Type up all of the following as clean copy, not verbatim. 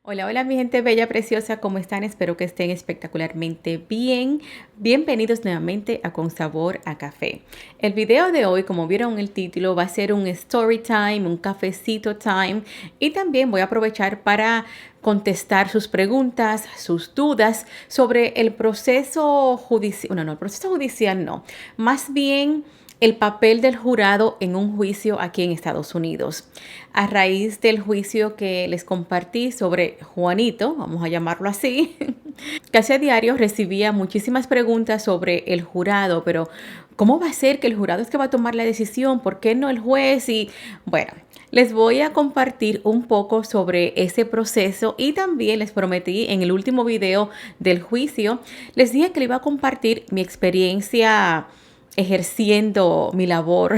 Hola, hola mi gente bella, preciosa, ¿cómo están? Espero que estén espectacularmente bien. Bienvenidos nuevamente a Con Sabor a Café. El video de hoy, como vieron en el título, va a ser un story time, un cafecito time, y también voy a aprovechar para contestar sus preguntas, sus dudas sobre el proceso judicial. No, el proceso judicial no, más bien el papel del jurado en un juicio aquí en Estados Unidos. A raíz del juicio que les compartí sobre Juanito, vamos a llamarlo así, casi a diario recibía muchísimas preguntas sobre el jurado, pero ¿cómo va a ser que el jurado es que va a tomar la decisión? ¿Por qué no el juez? Y bueno, les voy a compartir un poco sobre ese proceso y también les prometí en el último video del juicio, les dije que le iba a compartir mi experiencia ejerciendo mi labor,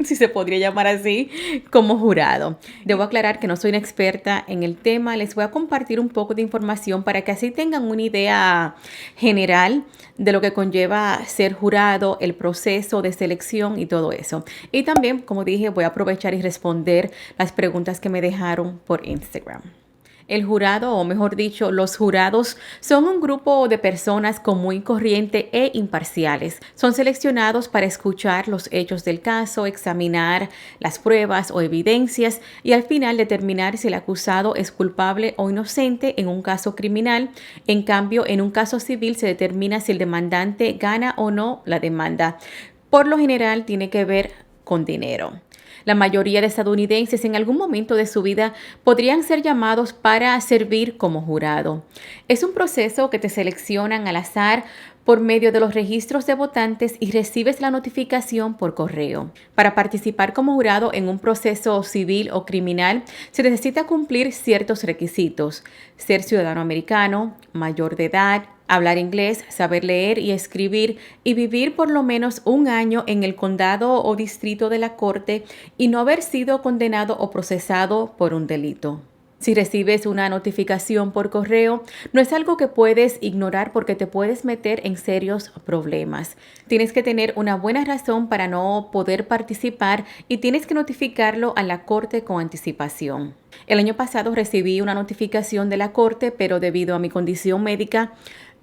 si se podría llamar así, como jurado. Debo aclarar que no soy una experta en el tema, les voy a compartir un poco de información para que así tengan una idea general de lo que conlleva ser jurado, el proceso de selección y todo eso. Y también, como dije, voy a aprovechar y responder las preguntas que me dejaron por Instagram. El jurado, o mejor dicho, los jurados, son un grupo de personas común y corriente e imparciales. Son seleccionados para escuchar los hechos del caso, examinar las pruebas o evidencias y al final determinar si el acusado es culpable o inocente en un caso criminal. En cambio, en un caso civil se determina si el demandante gana o no la demanda. Por lo general, tiene que ver con dinero. La mayoría de estadounidenses en algún momento de su vida podrían ser llamados para servir como jurado. Es un proceso que te seleccionan al azar por medio de los registros de votantes y recibes la notificación por correo. Para participar como jurado en un proceso civil o criminal, se necesita cumplir ciertos requisitos: ser ciudadano americano, mayor de edad, hablar inglés, saber leer y escribir y vivir por lo menos un año en el condado o distrito de la corte y no haber sido condenado o procesado por un delito. Si recibes una notificación por correo, no es algo que puedes ignorar porque te puedes meter en serios problemas. Tienes que tener una buena razón para no poder participar y tienes que notificarlo a la corte con anticipación. El año pasado recibí una notificación de la corte, pero debido a mi condición médica,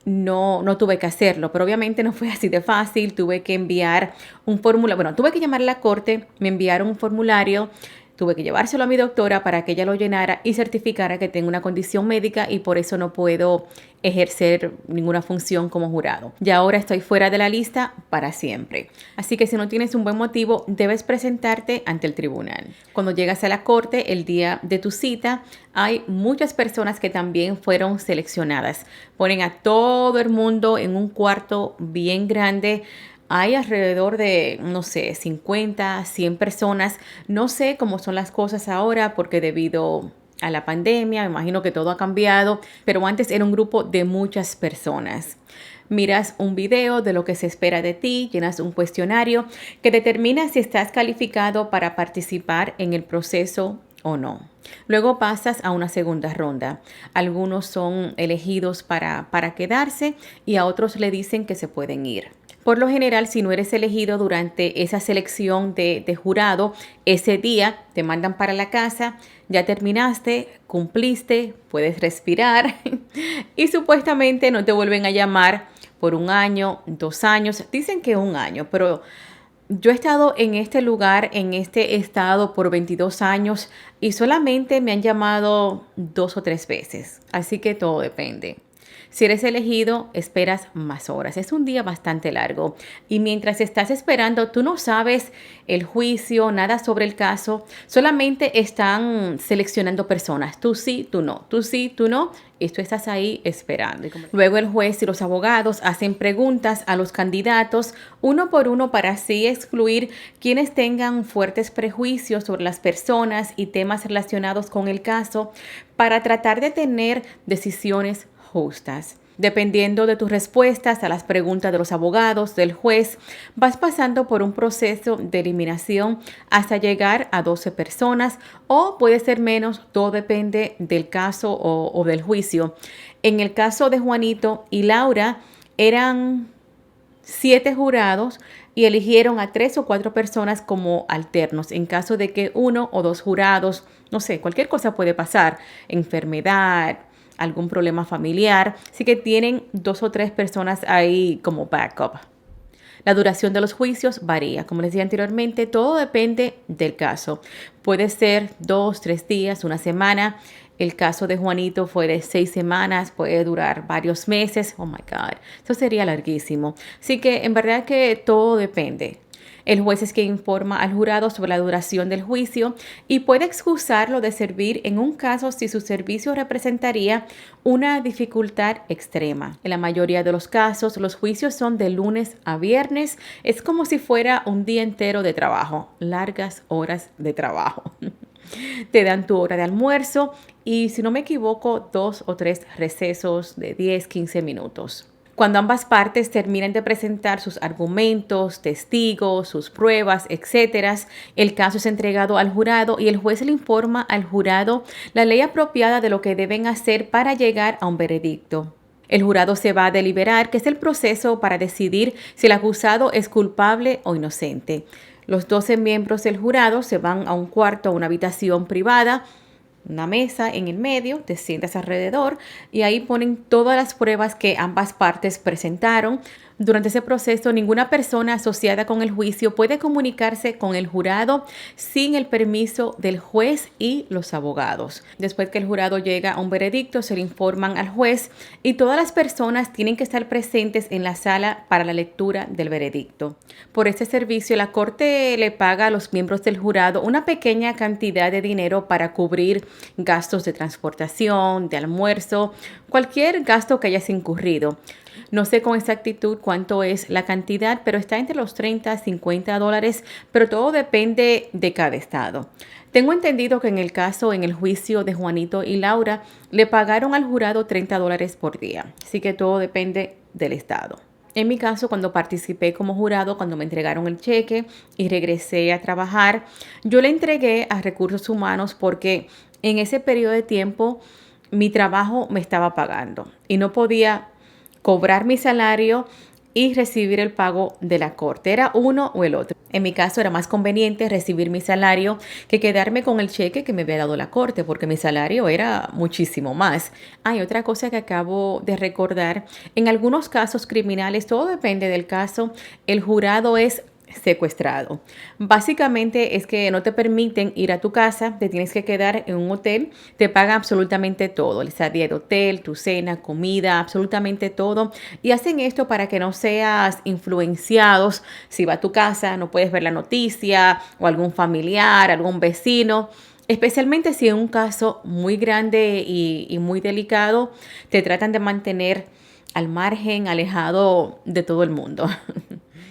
no tuve que hacerlo, pero obviamente no fue así de fácil. Tuve que enviar un formulario, bueno, tuve que llamar a la corte, me enviaron un formulario, tuve que llevárselo a mi doctora para que ella lo llenara y certificara que tengo una condición médica y por eso no puedo ejercer ninguna función como jurado. Ya ahora estoy fuera de la lista para siempre. Así que si no tienes un buen motivo, debes presentarte ante el tribunal. Cuando llegas a la corte, el día de tu cita, hay muchas personas que también fueron seleccionadas. Ponen a todo el mundo en un cuarto bien grande. Hay alrededor de, no sé, 50, 100 personas. No sé cómo son las cosas ahora porque debido a la pandemia, me imagino que todo ha cambiado, pero antes era un grupo de muchas personas. Miras un video de lo que se espera de ti, llenas un cuestionario que determina si estás calificado para participar en el proceso o no. Luego pasas a una segunda ronda. Algunos son elegidos para quedarse y a otros le dicen que se pueden ir. Por lo general, si no eres elegido durante esa selección de jurado, ese día te mandan para la casa, ya terminaste, cumpliste, puedes respirar y supuestamente no te vuelven a llamar por un año, 2 años. Dicen que un año, pero yo he estado en este lugar, en este estado por 22 años y solamente me han llamado 2 o 3 veces. Así que todo depende. Si eres elegido, esperas más horas. Es un día bastante largo. Y mientras estás esperando, tú no sabes el juicio, nada sobre el caso. Solamente están seleccionando personas. Tú sí, tú no. Tú sí, tú no. Y tú estás ahí esperando. Luego el juez y los abogados hacen preguntas a los candidatos uno por uno para así excluir quienes tengan fuertes prejuicios sobre las personas y temas relacionados con el caso para tratar de tener decisiones justas. Dependiendo de tus respuestas a las preguntas de los abogados, del juez, vas pasando por un proceso de eliminación hasta llegar a 12 personas o puede ser menos, todo depende del caso o del juicio. En el caso de Juanito y Laura eran 7 jurados y eligieron a 3 o 4 personas como alternos en caso de que 1 o 2 jurados, no sé, cualquier cosa puede pasar, enfermedad, algún problema familiar, así que tienen 2 o 3 personas ahí como backup. La duración de los juicios varía. Como les dije anteriormente, todo depende del caso. Puede ser 2, 3 días, una semana. El caso de Juanito fue de 6 semanas, puede durar varios meses. Oh my God, eso sería larguísimo. Así que en verdad que todo depende. El juez es quien informa al jurado sobre la duración del juicio y puede excusarlo de servir en un caso si su servicio representaría una dificultad extrema. En la mayoría de los casos, los juicios son de lunes a viernes. Es como si fuera un día entero de trabajo, largas horas de trabajo. Te dan tu hora de almuerzo y, si no me equivoco, 2 o 3 recesos de 10, 15 minutos. Cuando ambas partes terminen de presentar sus argumentos, testigos, sus pruebas, etcétera, el caso es entregado al jurado y el juez le informa al jurado la ley apropiada de lo que deben hacer para llegar a un veredicto. El jurado se va a deliberar, que es el proceso para decidir si el acusado es culpable o inocente. Los 12 miembros del jurado se van a un cuarto, a una habitación privada, una mesa en el medio, te sientas alrededor y ahí ponen todas las pruebas que ambas partes presentaron. Durante ese proceso, ninguna persona asociada con el juicio puede comunicarse con el jurado sin el permiso del juez y los abogados. Después que el jurado llega a un veredicto, se le informan al juez y todas las personas tienen que estar presentes en la sala para la lectura del veredicto. Por este servicio, la corte le paga a los miembros del jurado una pequeña cantidad de dinero para cubrir gastos de transportación, de almuerzo, cualquier gasto que hayas incurrido. No sé con exactitud cuánto es la cantidad, pero está entre los 30 a 50 dólares, pero todo depende de cada estado. Tengo entendido que en el juicio de Juanito y Laura, le pagaron al jurado 30 dólares por día, así que todo depende del estado. En mi caso, cuando participé como jurado, cuando me entregaron el cheque y regresé a trabajar, yo le entregué a Recursos Humanos porque en ese periodo de tiempo mi trabajo me estaba pagando y no podía cobrar mi salario y recibir el pago de la corte. Era uno o el otro. En mi caso era más conveniente recibir mi salario que quedarme con el cheque que me había dado la corte, porque mi salario era muchísimo más. Hay otra cosa que acabo de recordar. En algunos casos criminales, todo depende del caso, el jurado es secuestrado. Básicamente es que no te permiten ir a tu casa, te tienes que quedar en un hotel, te pagan absolutamente todo, el estadía de hotel, tu cena, comida, absolutamente todo, y hacen esto para que no seas influenciados. Si va a tu casa, no puedes ver la noticia o algún familiar, algún vecino. Especialmente si es un caso muy grande y muy delicado, te tratan de mantener al margen, alejado de todo el mundo.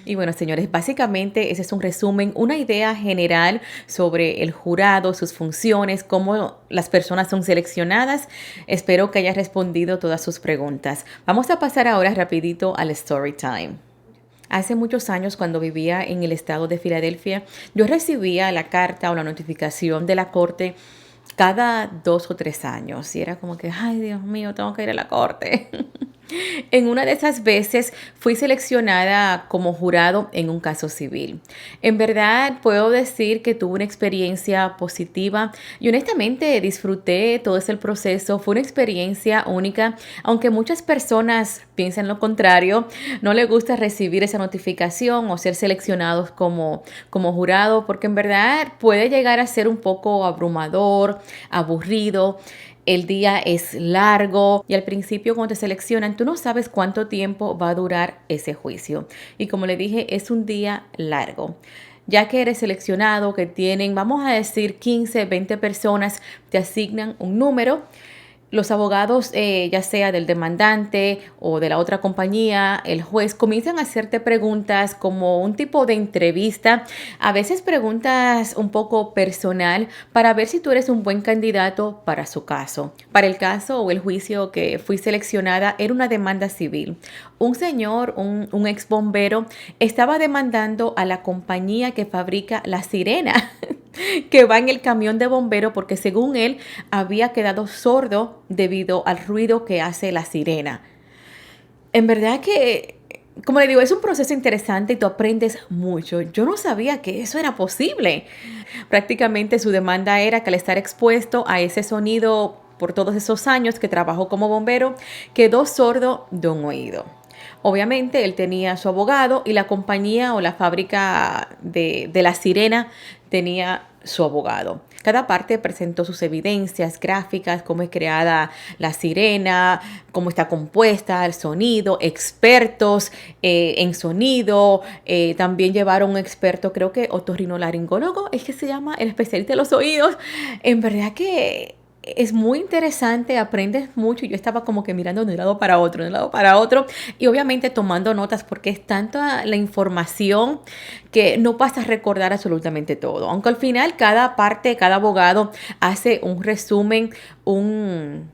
Y bueno, señores, básicamente ese es un resumen, una idea general sobre el jurado, sus funciones, cómo las personas son seleccionadas. Espero que haya respondido todas sus preguntas. Vamos a pasar ahora rapidito al story time. Hace muchos años, cuando vivía en el estado de Filadelfia, yo recibía la carta o la notificación de la corte cada 2 o 3 años. Y era como que, ay, Dios mío, tengo que ir a la corte. En una de esas veces fui seleccionada como jurado en un caso civil. En verdad puedo decir que tuve una experiencia positiva y honestamente disfruté todo ese proceso. Fue una experiencia única, aunque muchas personas piensan lo contrario. No les gusta recibir esa notificación o ser seleccionados como jurado, porque en verdad puede llegar a ser un poco abrumador, aburrido. El día es largo y al principio cuando te seleccionan, tú no sabes cuánto tiempo va a durar ese juicio. Y como le dije, es un día largo. Ya que eres seleccionado, que tienen, vamos a decir, 15, 20 personas, te asignan un número. Los abogados, ya sea del demandante o de la otra compañía, el juez, comienzan a hacerte preguntas como un tipo de entrevista, a veces preguntas un poco personal para ver si tú eres un buen candidato para su caso. Para el caso o el juicio que fui seleccionada era una demanda civil. Un señor, un ex bombero, estaba demandando a la compañía que fabrica la sirena que va en el camión de bombero porque según él había quedado sordo debido al ruido que hace la sirena. En verdad que como le digo, es un proceso interesante y tú aprendes mucho. Yo no sabía que eso era posible. Prácticamente su demanda era que al estar expuesto a ese sonido por todos esos años que trabajó como bombero, quedó sordo de un oído. Obviamente él tenía su abogado y la compañía o la fábrica de la sirena tenía su abogado. Cada parte presentó sus evidencias gráficas, cómo es creada la sirena, cómo está compuesta, el sonido, expertos en sonido. También llevaron un experto, creo que otorrinolaringólogo, es que se llama el especialista de los oídos. En verdad que es muy interesante, aprendes mucho. Yo estaba como que mirando de un lado para otro, de un lado para otro y obviamente tomando notas porque es tanta la información que no vas a recordar absolutamente todo. Aunque al final cada parte, cada abogado hace un resumen, un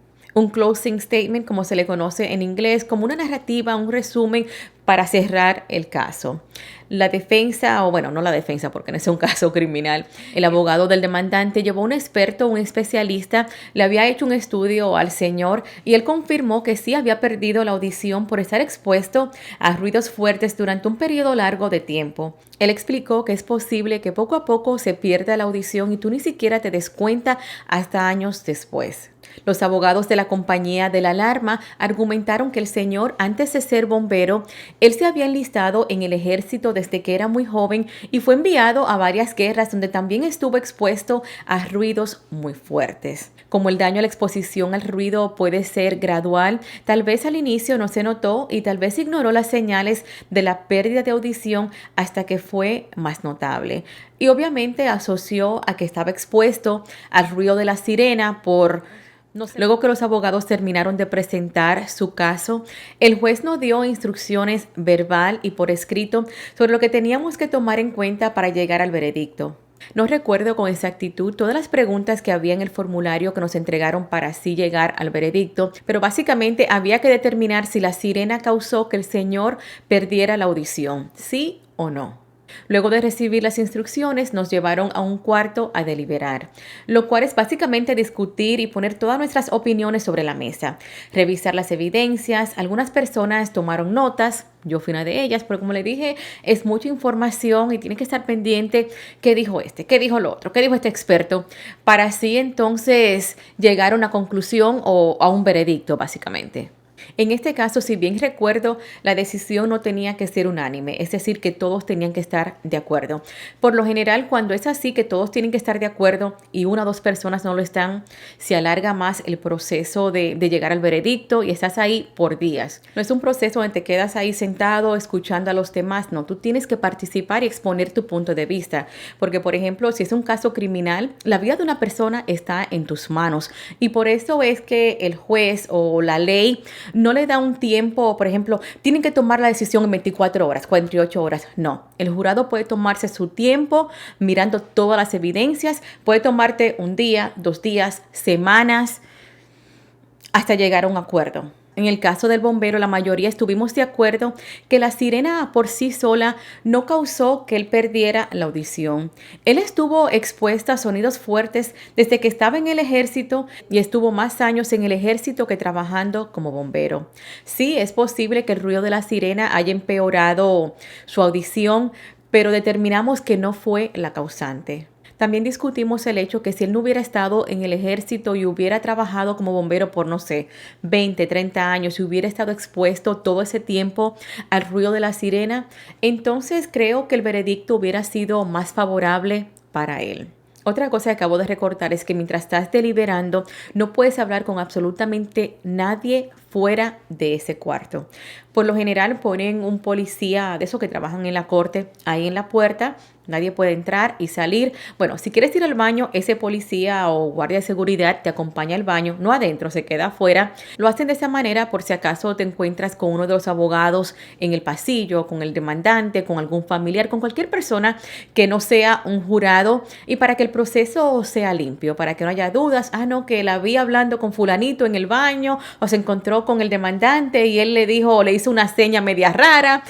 closing statement, como se le conoce en inglés, como una narrativa, un resumen para cerrar el caso. La defensa, o bueno, no la defensa porque no es un caso criminal, el abogado del demandante llevó un experto, un especialista, le había hecho un estudio al señor y él confirmó que sí había perdido la audición por estar expuesto a ruidos fuertes durante un periodo largo de tiempo. Él explicó que es posible que poco a poco se pierda la audición y tú ni siquiera te des cuenta hasta años después. Los abogados de la compañía de la alarma argumentaron que el señor, antes de ser bombero, él se había enlistado en el ejército desde que era muy joven y fue enviado a varias guerras donde también estuvo expuesto a ruidos muy fuertes. Como el daño a la exposición al ruido puede ser gradual, tal vez al inicio no se notó y tal vez ignoró las señales de la pérdida de audición hasta que fue más notable. Y obviamente asoció a que estaba expuesto al ruido de la sirena por... No sé. Luego que los abogados terminaron de presentar su caso, el juez nos dio instrucciones verbal y por escrito sobre lo que teníamos que tomar en cuenta para llegar al veredicto. No recuerdo con exactitud todas las preguntas que había en el formulario que nos entregaron para así llegar al veredicto, pero básicamente había que determinar si la sirena causó que el señor perdiera la audición, sí o no. Luego de recibir las instrucciones, nos llevaron a un cuarto a deliberar, lo cual es básicamente discutir y poner todas nuestras opiniones sobre la mesa, revisar las evidencias. Algunas personas tomaron notas, yo fui una de ellas, pero como le dije, es mucha información y tiene que estar pendiente qué dijo este, qué dijo el otro, qué dijo este experto, para así entonces llegar a una conclusión o a un veredicto, básicamente. En este caso, si bien recuerdo, la decisión no tenía que ser unánime, es decir, que todos tenían que estar de acuerdo. Por lo general, cuando es así, que todos tienen que estar de acuerdo y una o dos personas no lo están, se alarga más el proceso de llegar al veredicto y estás ahí por días. No es un proceso donde te quedas ahí sentado escuchando a los demás, no, tú tienes que participar y exponer tu punto de vista, porque por ejemplo, si es un caso criminal, la vida de una persona está en tus manos y por eso es que el juez o la ley no le da un tiempo, por ejemplo, tienen que tomar la decisión en 24 horas, 48 horas. No, el jurado puede tomarse su tiempo mirando todas las evidencias, puede tomarte un día, 2 días, semanas, hasta llegar a un acuerdo. En el caso del bombero, la mayoría estuvimos de acuerdo que la sirena por sí sola no causó que él perdiera la audición. Él estuvo expuesto a sonidos fuertes desde que estaba en el ejército y estuvo más años en el ejército que trabajando como bombero. Sí, es posible que el ruido de la sirena haya empeorado su audición, pero determinamos que no fue la causante. También discutimos el hecho que si él no hubiera estado en el ejército y hubiera trabajado como bombero por, no sé, 20, 30 años y hubiera estado expuesto todo ese tiempo al ruido de la sirena, entonces creo que el veredicto hubiera sido más favorable para él. Otra cosa que acabo de recordar es que mientras estás deliberando, no puedes hablar con absolutamente nadie fuera de ese cuarto. Por lo general ponen un policía de esos que trabajan en la corte ahí en la puerta. Nadie puede entrar y salir. Bueno, si quieres ir al baño, ese policía o guardia de seguridad te acompaña al baño, no adentro, se queda afuera. Lo hacen de esa manera por si acaso te encuentras con uno de los abogados en el pasillo, con el demandante, con algún familiar, con cualquier persona que no sea un jurado y para que el proceso sea limpio, para que no haya dudas. Ah, no, que la vi hablando con fulanito en el baño o se encontró con el demandante y él le dijo, le hizo una seña media rara.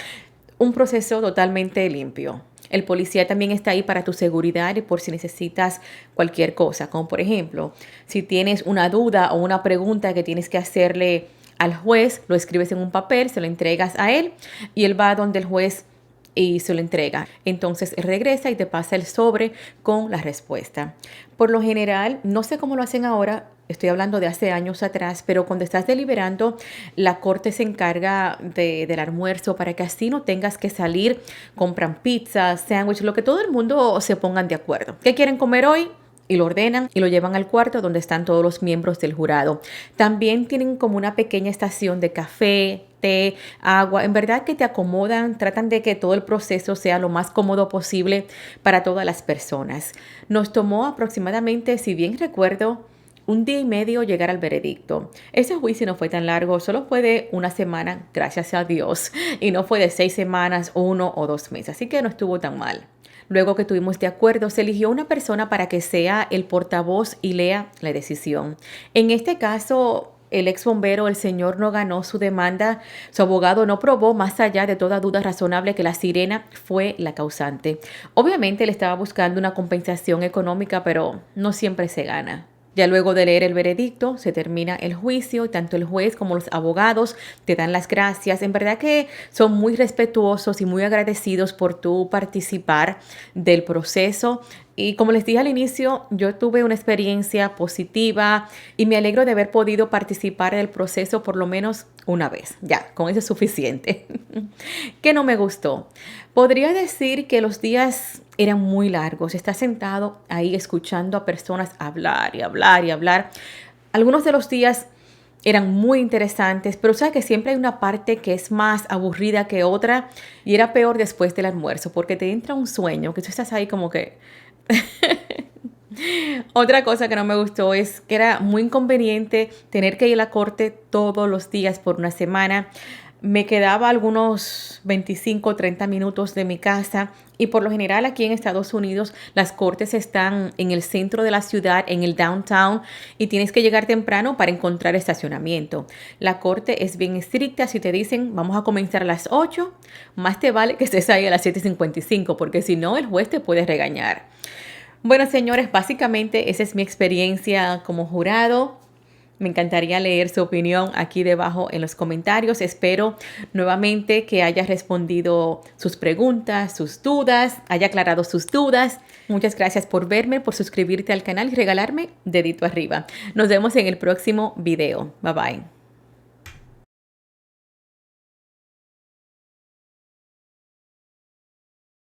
Un proceso totalmente limpio. El policía también está ahí para tu seguridad y por si necesitas cualquier cosa, como por ejemplo, si tienes una duda o una pregunta que tienes que hacerle al juez, lo escribes en un papel, se lo entregas a él y él va donde el juez y se lo entrega. Entonces él regresa y te pasa el sobre con la respuesta. Por lo general, no sé cómo lo hacen ahora, estoy hablando de hace años atrás, pero cuando estás deliberando, la corte se encarga del almuerzo para que así no tengas que salir, compran pizza, sándwich, lo que todo el mundo se pongan de acuerdo. ¿Qué quieren comer hoy? Y lo ordenan y lo llevan al cuarto donde están todos los miembros del jurado. También tienen como una pequeña estación de café, té, agua. En verdad que te acomodan, tratan de que todo el proceso sea lo más cómodo posible para todas las personas. Nos tomó aproximadamente, si bien recuerdo, 1 día y medio llegar al veredicto. Ese juicio no fue tan largo, solo fue de 1 semana, gracias a Dios, y no fue de 6 semanas, 1 o 2 meses, así que no estuvo tan mal. Luego que estuvimos de acuerdo, se eligió una persona para que sea el portavoz y lea la decisión. En este caso, el ex bombero, el señor, no ganó su demanda. Su abogado no probó, más allá de toda duda razonable, que la sirena fue la causante. Obviamente, él estaba buscando una compensación económica, pero no siempre se gana. Ya luego de leer el veredicto, se termina el juicio y tanto el juez como los abogados te dan las gracias. En verdad que son muy respetuosos y muy agradecidos por tu participar del proceso. Y como les dije al inicio, yo tuve una experiencia positiva y me alegro de haber podido participar del proceso por lo menos una vez. Ya, con eso es suficiente. ¿Qué no me gustó? Podría decir que los días eran muy largos. Estás sentado ahí escuchando a personas hablar y hablar y hablar. Algunos de los días eran muy interesantes, pero sabes que siempre hay una parte que es más aburrida que otra y era peor después del almuerzo porque te entra un sueño que tú estás ahí como que... Otra cosa que no me gustó es que era muy inconveniente tener que ir a la corte todos los días por 1 semana. Me quedaba algunos 25 o 30 minutos de mi casa y por lo general aquí en Estados Unidos las cortes están en el centro de la ciudad, en el downtown, y tienes que llegar temprano para encontrar estacionamiento. La corte es bien estricta. Si te dicen vamos a comenzar a las 8, más te vale que estés ahí a las 7:55 porque si no el juez te puede regañar. Bueno, señores, básicamente esa es mi experiencia como jurado. Me encantaría leer su opinión aquí debajo en los comentarios. Espero nuevamente que haya respondido sus preguntas, sus dudas, haya aclarado sus dudas. Muchas gracias por verme, por suscribirte al canal y regalarme dedito arriba. Nos vemos en el próximo video. Bye bye.